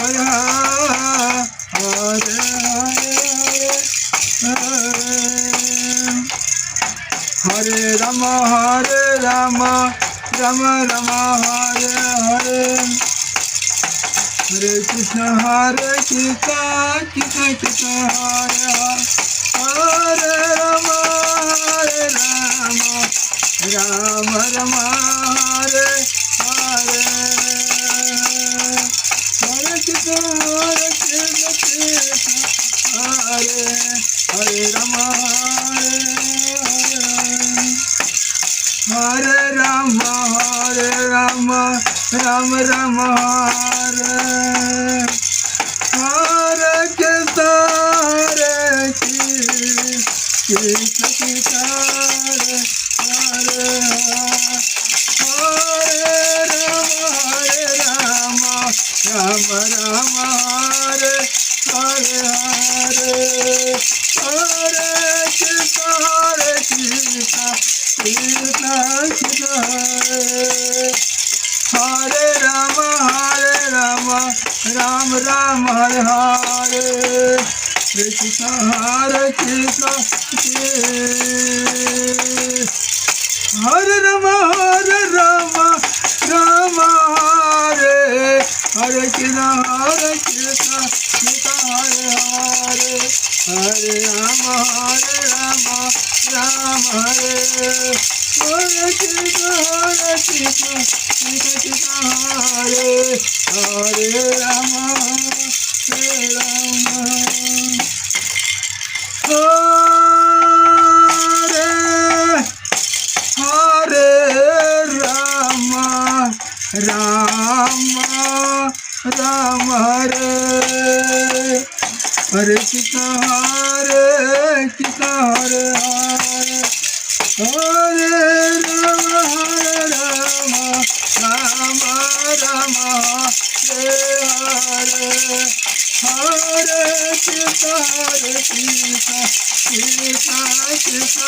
हरे हरे हरे राम राम राम हरे हरे हरे कृष्ण कृष्ण कृष्ण हरे हरे राम राम राम हरे हरे हरे कृष्ण कृष्ण हरे हरे राम राम राम हरे हरे कृष्ण कृष्ण कृष्ण हरे हरे राम राम राम हरे हरे हरे कृष्ण कृष्ण कृष्ण कृष्ण हरे राम राम राम हरे हरे कृष्ण कृष्ण हरे राम राम हरे हरे कृष्ण कृष्ण हरे हरे हरे राम राम हरे हरे कृष्ण कृष्ण हरे हरे राम हरे राम राम हरे हरे कृष्ण हरे हरे हरे राम राम राम हरे हरे हरे कृष्ण कृष्ण कृष्ण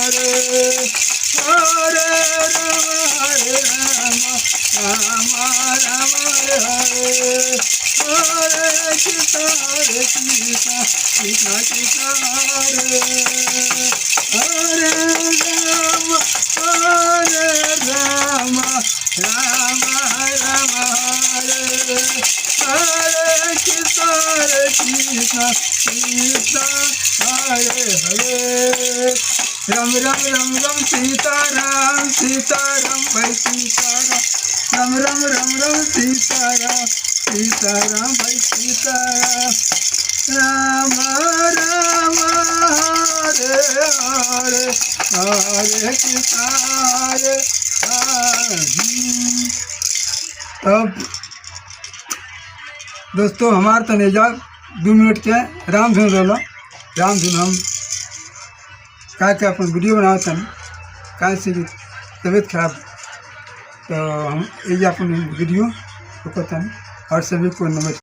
हरे हरे राम राम राम हरे हरे कृष्ण कृष्ण कृष्ण हरे हरे राम राम राम हरे हरे कृष्ण कृष्ण हरे हरे राम राम राम राम सीताराम सीताराम भाई सीताराम राम राम राम राम सीताराम भाई सीताराम राम राम हरे हरे हरे कृष्ण हरे अब दोस्तों हमारे तनेजा 2 मिनट के रामधुन रोला रामधुन हम क्या अपन वीडियो बनाते हैं क्या से तबीयत खराब तो हम ये अपन वीडियो करते हैं और सभी को नमस्कार।